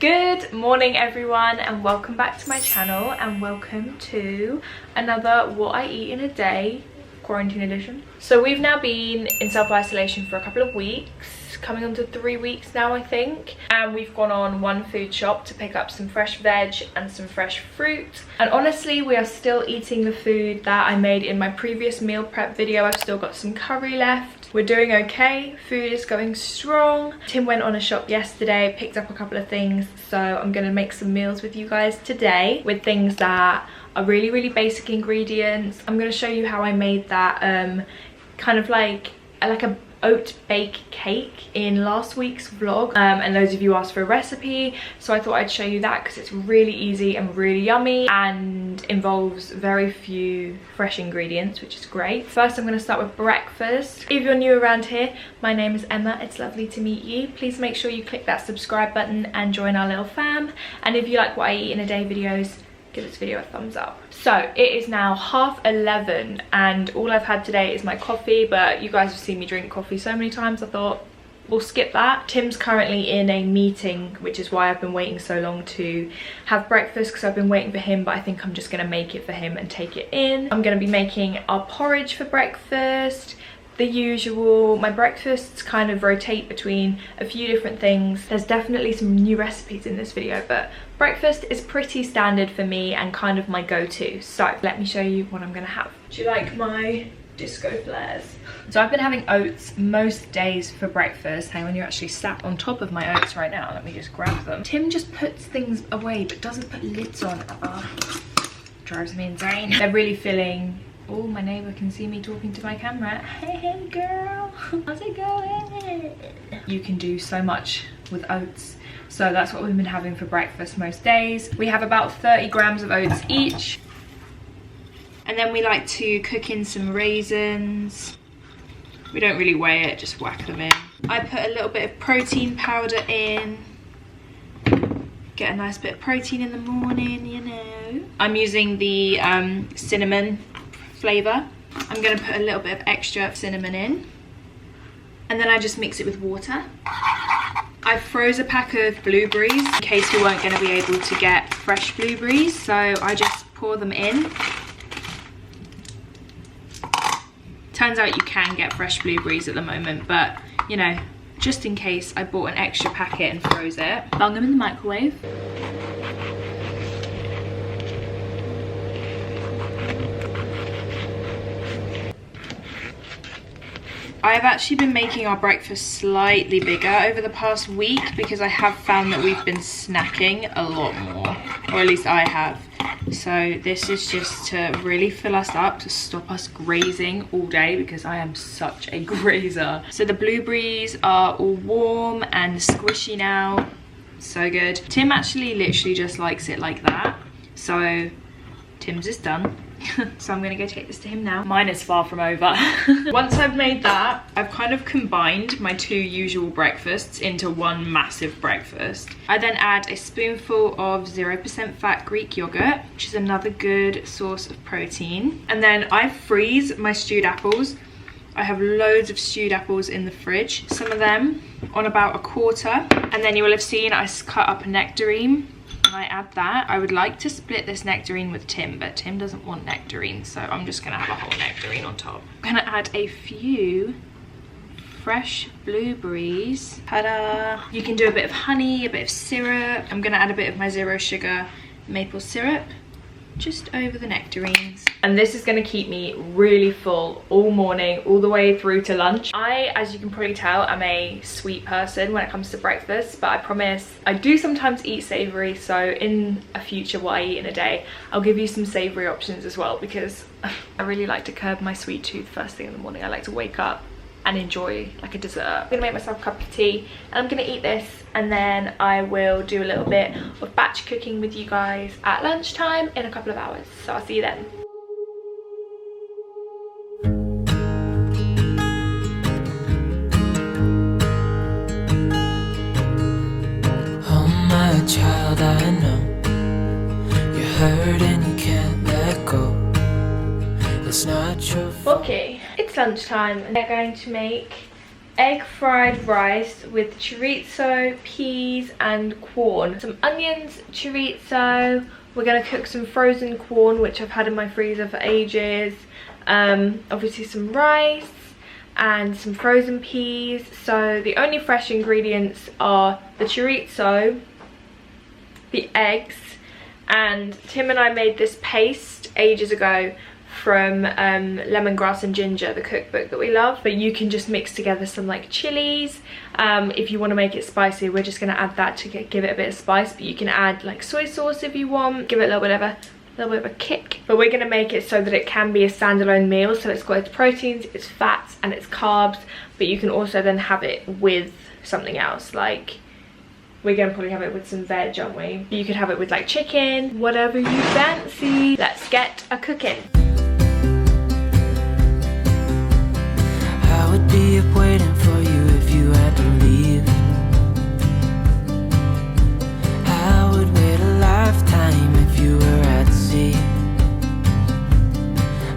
Good morning everyone, and welcome back to my channel, and welcome to another what I eat in a day quarantine edition. So we've now been in self-isolation for a couple of weeks, coming on to 3 weeks now I think, and we've gone on one food shop to pick up some fresh veg and some fresh fruit. And honestly, we are still eating the food that I made in my previous meal prep video. I've still got some curry left. We're doing okay, food is going strong. Tim went on a shop yesterday, picked up a couple of things, so I'm gonna make some meals with you guys today with things that are really basic ingredients. I'm gonna show you how I made that kind of like a oat bake cake in last week's vlog, and loads of you asked for a recipe, so I thought I'd show you that because it's really easy and really yummy and involves very few fresh ingredients, which is great. First I'm going to start with breakfast. If you're new around here, my name is Emma, it's lovely to meet you. Please make sure you click that subscribe button and join our little fam, and if you like what I eat in a day videos, give this video a thumbs up. So it is now 11:30 and all I've had today is my coffee, but you guys have seen me drink coffee so many times I thought we'll skip that. Tim's currently in a meeting, which is why I've been waiting so long to have breakfast, because I've been waiting for him, but I think I'm just gonna make it for him and take it in. I'm gonna be making our porridge for breakfast. The usual. My breakfasts kind of rotate between a few different things. There's definitely some new recipes in this video, but breakfast is pretty standard for me and kind of my go-to. So let me show you what I'm gonna have. Do you like my disco flares? So I've been having oats most days for breakfast. Hang on, you're actually sat on top of my oats right now. Let me just grab them. Tim just puts things away but doesn't put lids on. Drives me insane. They're really filling. Oh, my neighbour can see me talking to my camera. Hey girl, how's it going? You can do so much with oats. So that's what we've been having for breakfast most days. We have about 30 grams of oats each. And then we like to cook in some raisins. We don't really weigh it, just whack them in. I put a little bit of protein powder in. Get a nice bit of protein in the morning, you know. I'm using the cinnamon flavour. I'm going to put a little bit of extra cinnamon in, and then I just mix it with water. I froze a pack of blueberries in case we weren't going to be able to get fresh blueberries, so I just pour them in. Turns out you can get fresh blueberries at the moment, but you know, just in case, I bought an extra packet and froze it. Bung them in the microwave. I have actually been making our breakfast slightly bigger over the past week because I have found that we've been snacking a lot more, or at least I have. So this is just to really fill us up, to stop us grazing all day, because I am such a grazer. So the blueberries are all warm and squishy now. So good. Tim actually literally just likes it like that. So Tim's is done. So I'm gonna go take this to him now. Mine is far from over. Once I've made that, I've kind of combined my two usual breakfasts into one massive breakfast. I then add a spoonful of 0% fat Greek yogurt, which is another good source of protein. And then I freeze my stewed apples. I have loads of stewed apples in the fridge, some of them on about a quarter. And then you will have seen I cut up a nectarine. I add that. I would like to split this nectarine with Tim, but Tim doesn't want nectarine, so I'm just gonna have a whole nectarine on top. I'm gonna add a few fresh blueberries. Ta-da! You can do a bit of honey, a bit of syrup. I'm gonna add a bit of my zero sugar maple syrup just over the nectarines. And this is gonna keep me really full all morning, all the way through to lunch. I, as you can probably tell, am a sweet person when it comes to breakfast, but I promise I do sometimes eat savory, so in a future what I eat in a day, I'll give you some savory options as well, because I really like to curb my sweet tooth first thing in the morning. I like to wake up and enjoy like a dessert. I'm gonna make myself a cup of tea and I'm gonna eat this, and then I will do a little bit of batch cooking with you guys at lunchtime in a couple of hours. So I'll see you then. Oh my child, I know you're hurt and you can't let go. It's not your fault. Okay, it's lunchtime and they're going to make egg fried rice with chorizo, peas and corn. Some onions, chorizo. We're gonna cook some frozen corn, which I've had in my freezer for ages. Obviously some rice and some frozen peas. So the only fresh ingredients are the chorizo, the eggs, and Tim and I made this paste ages ago from lemongrass and ginger, the cookbook that we love. But you can just mix together some like chilies. If you want to make it spicy, we're just going to add that to give it a bit of spice, but you can add like soy sauce if you want, give it a little bit of a kick. But we're going to make it so that it can be a standalone meal, so it's got its proteins, its fats and its carbs, but you can also then have it with something else. Like we're gonna probably have it with some veg, aren't we? You could have it with like chicken, whatever you fancy. Let's get a cooking. I would be up waiting for you if you had to leave. I would wait a lifetime if you were at sea.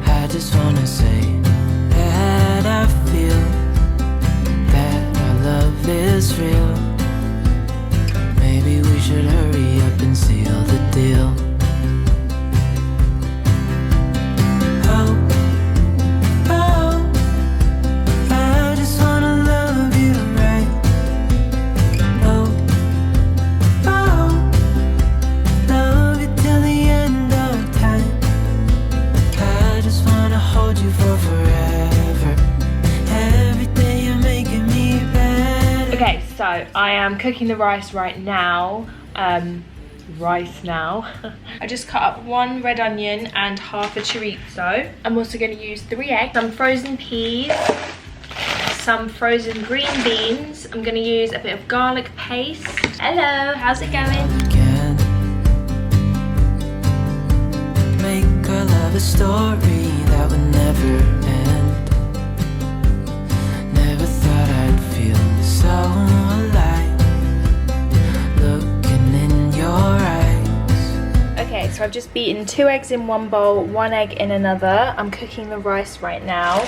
I just wanna say that I feel that our love is real. Maybe we should hurry up and seal the deal. So I am cooking the rice right now. I just cut up 1 red onion and half a chorizo. I'm also going to use 3 eggs, some frozen peas, some frozen green beans. I'm going to use a bit of garlic paste. Hello, how's it going? Make our love a story that would never end. Never thought I'd feel so alive, looking in your eyes. Okay, so I've just beaten 2 eggs in one bowl, 1 egg in another. I'm cooking the rice right now.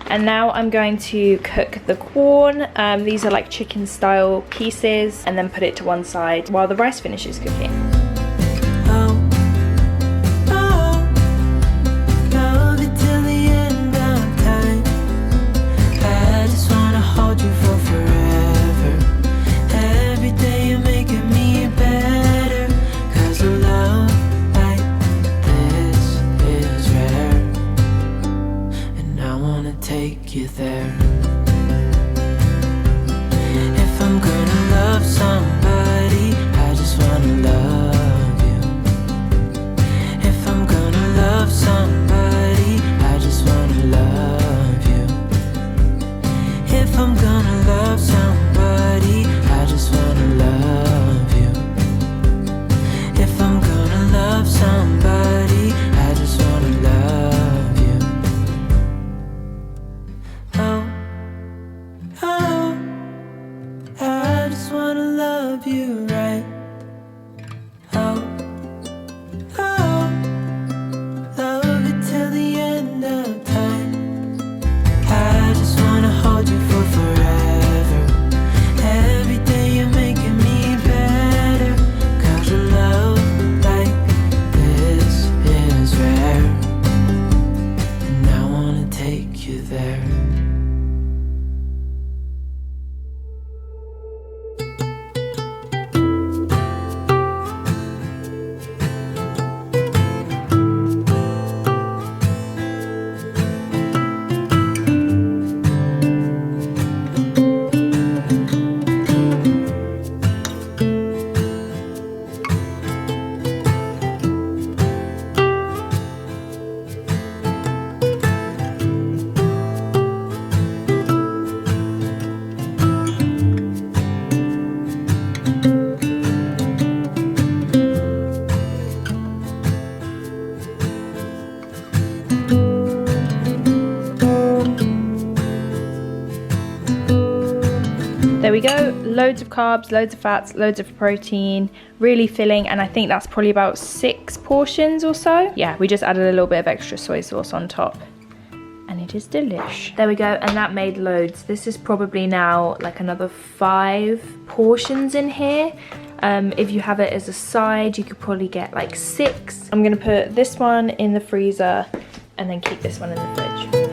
And now I'm going to cook the corn. These are like chicken style pieces, and then put it to one side while the rice finishes cooking. Take you there. If I'm gonna love somebody, I just wanna love you. If I'm gonna love somebody, I just wanna love you. If I'm gonna love somebody, I just wanna love you. If I'm gonna love somebody, I just wanna love you. You right. Love it till the end of time. I just wanna hold you for forever. Every day you're making me better. 'Cause a love like this is rare. And I wanna take you there. There we go, loads of carbs, loads of fats, loads of protein, really filling, and I think that's probably about 6 portions or so. Yeah, we just added a little bit of extra soy sauce on top. And and it is delish. There we go, and that made loads. This is probably now like another 5 portions in here. If you have it as a side, you could probably get like 6. I'm gonna put this one in the freezer and then keep this one in the fridge.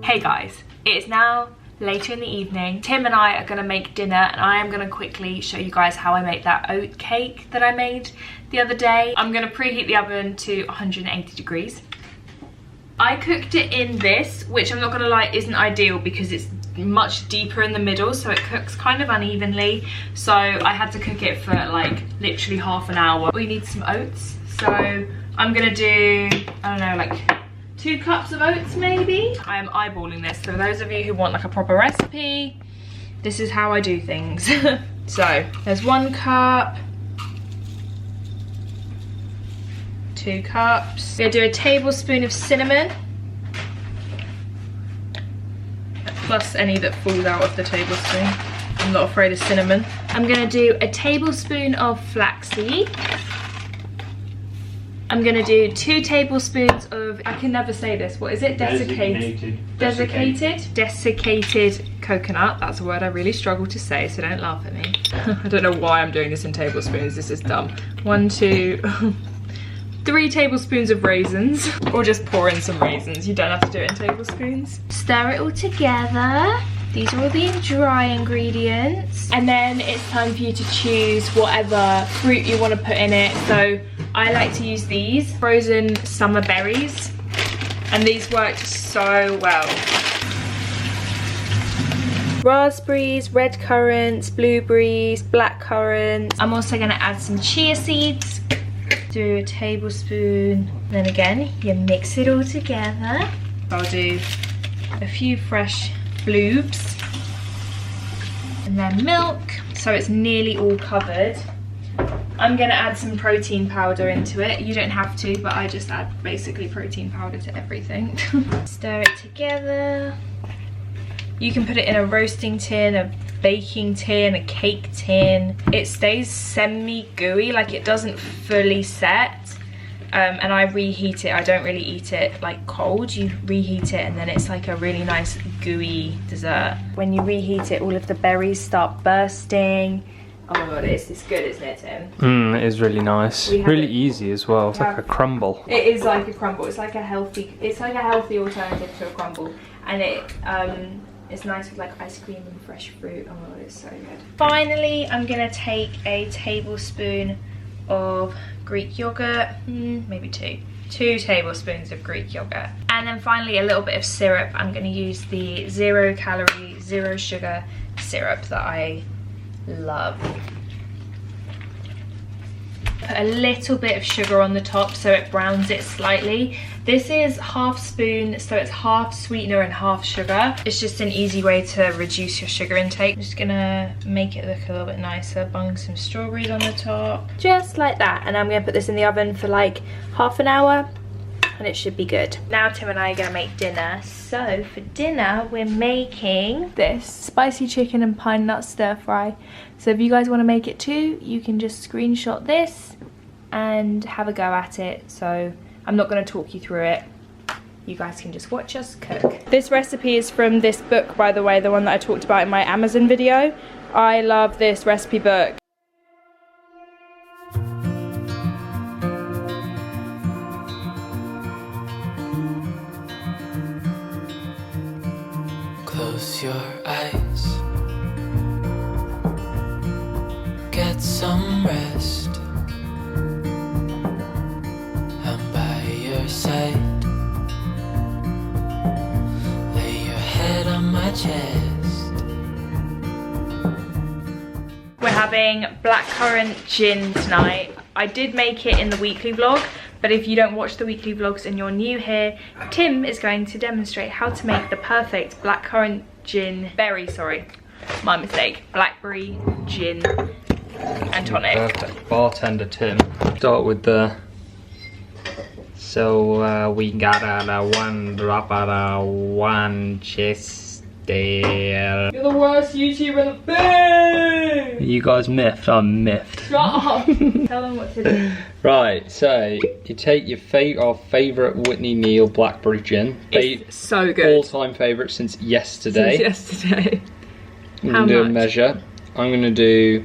Hey guys, it is now later in the evening. Tim and I are gonna make dinner, and I am gonna quickly show you guys how I make that oat cake that I made the other day. I'm gonna preheat the oven to 180 degrees. I cooked it in this, which I'm not gonna lie isn't ideal because it's much deeper in the middle, so it cooks kind of unevenly. So I had to cook it for like literally half an hour. We need some oats, so I'm gonna do, I don't know, like 2 cups of oats maybe. I am eyeballing this, so for those of you who want like a proper recipe, this is how I do things. So there's 1 cup, 2 cups. I'm gonna do a tablespoon of cinnamon, plus any that falls out of the tablespoon. I'm not afraid of cinnamon. I'm gonna do a tablespoon of flaxseed. I'm gonna do 2 tablespoons of, I can never say this, what is it? Desiccated coconut. That's a word I really struggle to say, so don't laugh at me. I don't know why I'm doing this in tablespoons, this is dumb. 1, 2, 3 tablespoons of raisins, or just pour in some raisins. You don't have to do it in tablespoons. Stir it all together. These are all the dry ingredients. And then it's time for you to choose whatever fruit you want to put in it. So I like to use these frozen summer berries, and these worked so well. Raspberries, red currants, blueberries, black currants. I'm also gonna add some chia seeds. Do a tablespoon, then again, you mix it all together. I'll do a few fresh bloobs, and then milk, so it's nearly all covered. I'm gonna add some protein powder into it. You don't have to, but I just add basically protein powder to everything. Stir it together. You can put it in a roasting tin, a baking tin, a cake tin. It stays semi-gooey, like it doesn't fully set. And I reheat it. I don't really eat it like cold. You reheat it and then it's like a really nice gooey dessert. When you reheat it, all of the berries start bursting. Oh my god, it's good, isn't it, Tim? It is really nice. Really easy as well. It's like a crumble. It is like a crumble. It's like a healthy alternative to a crumble. And it's nice with like ice cream and fresh fruit. Oh my god, it's so good. Finally, I'm gonna take a tablespoon of Greek yogurt, maybe 2 tablespoons of Greek yogurt, and then finally a little bit of syrup. I'm going to use the 0 calorie, 0 sugar syrup that I love. Put a little bit of sugar on the top so it browns it slightly. This is half spoon, so it's half sweetener and half sugar. It's just an easy way to reduce your sugar intake. I'm just gonna make it look a little bit nicer. Bung some strawberries on the top, just like that. And I'm gonna put this in the oven for like half an hour and it should be good. Now Tim and I are gonna make dinner. So for dinner, we're making this spicy chicken and pine nut stir fry. So if you guys wanna make it too, you can just screenshot this and have a go at it. So I'm not going to talk you through it. You guys can just watch us cook. This recipe is from this book, by the way, the one that I talked about in my Amazon video. I love this recipe book. Close your eyes. Get some rest. I'm by your side. Lay your head on my chest. We're having blackcurrant gin tonight. I did make it in the weekly vlog, but if you don't watch the weekly vlogs and you're new here, Tim is going to demonstrate how to make the perfect blackcurrant gin, my mistake, blackberry gin and tonic. Perfect. Bartender Tim. Start with the... So we got one drop out one chest there. You're the worst YouTuber in the thing! You guys miffed? I'm miffed. Shut up! Tell them what to do. Right, so you take your our favourite Whitney Neal blackberry gin. It's so good. All-time favourite since yesterday. Since yesterday. I'm gonna do a measure. I'm gonna do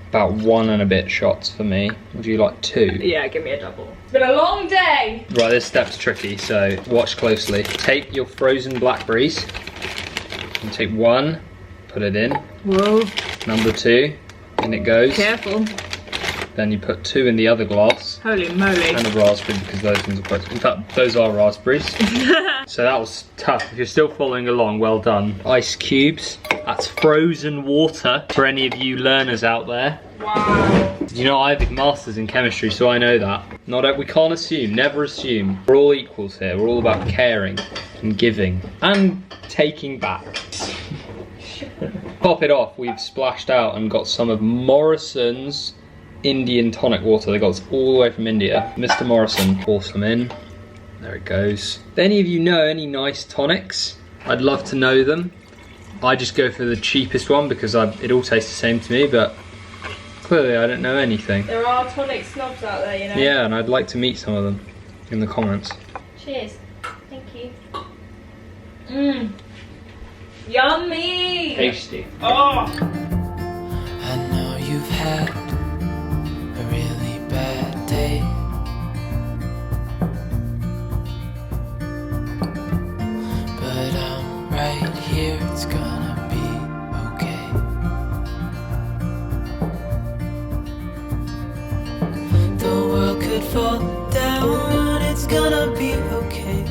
about 1 and a bit shots for me. Would you like 2? Yeah, give me a double. It's been a long day. Right, this step's tricky, so watch closely. Take your frozen blackberries. And take 1, put it in. Whoa. Number 2, in it goes. Careful. Then you put 2 in the other glass. Holy moly. And a raspberry, because those ones are quite... In fact, those are raspberries. So that was tough. If you're still following along, well done. Ice cubes. That's frozen water for any of you learners out there. Wow. You know, I have a master's in chemistry, so I know that. We can't assume, never assume. We're all equals here. We're all about caring and giving and taking back. Pop it off. We've splashed out and got some of Morrison's Indian tonic water. They got this all the way from India. Mr. Morrison, pour some in. There it goes. If any of you know any nice tonics, I'd love to know them. I just go for the cheapest one because it all tastes the same to me, but clearly I don't know anything. There are tonic snobs out there, you know. Yeah, and I'd like to meet some of them in the comments. Cheers. Thank you. Mmm. Yummy! Tasty. Oh! I know you've had a really bad day. But I'm right here, it's gonna be okay. The world could fall down, it's gonna be okay.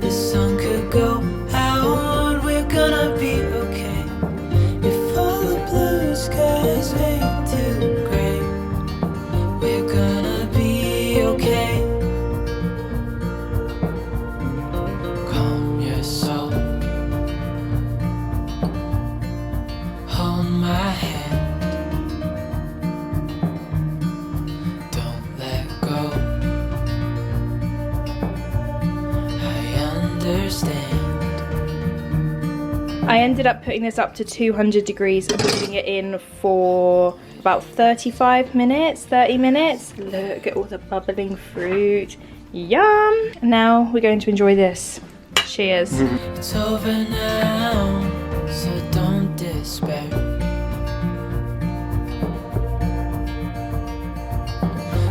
The sun could go out, we're gonna be okay. If all the blue skies fade to gray, we're gonna be okay. Calm your soul. Hold my hand. Don't let go. I understand. I ended up putting this up to 200 degrees and putting it in for about 35 minutes, 30 minutes. Look at all the bubbling fruit. Yum! Now we're going to enjoy this. Cheers. It's over now, so don't despair.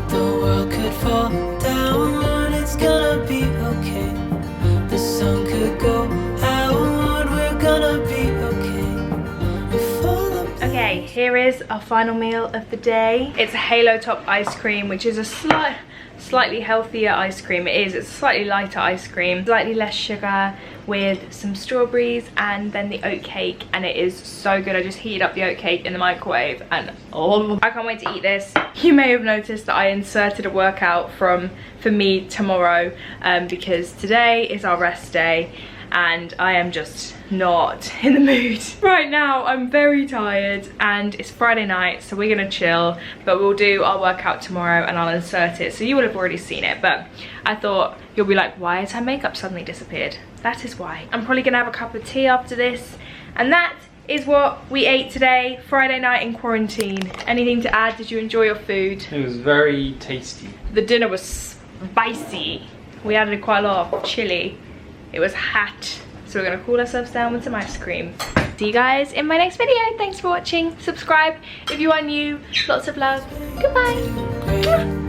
The world could fall down, it's gonna be okay. The sun could go out, we're gonna be okay. If all the Okay, here is our final meal of the day. It's a Halo Top ice cream, which is a slightly healthier ice cream. It's a slightly lighter ice cream, slightly less sugar, with some strawberries and then the oat cake, and it is so good. I just heated up the oat cake in the microwave and oh, I can't wait to eat this. You may have noticed that I inserted a workout for me tomorrow because today is our rest day and I am just not in the mood. Right now, I'm very tired and it's Friday night, so we're gonna chill, but we'll do our workout tomorrow and I'll insert it, so you will have already seen it, but I thought you'll be like, why has her makeup suddenly disappeared? That is why. I'm probably gonna have a cup of tea after this, and that is what we ate today, Friday night in quarantine. Anything to add? Did you enjoy your food? It was very tasty. The dinner was spicy. We added quite a lot of chili. It was hot. So we're gonna cool ourselves down with some ice cream. See you guys in my next video. Thanks for watching. Subscribe if you are new. Lots of love. Goodbye.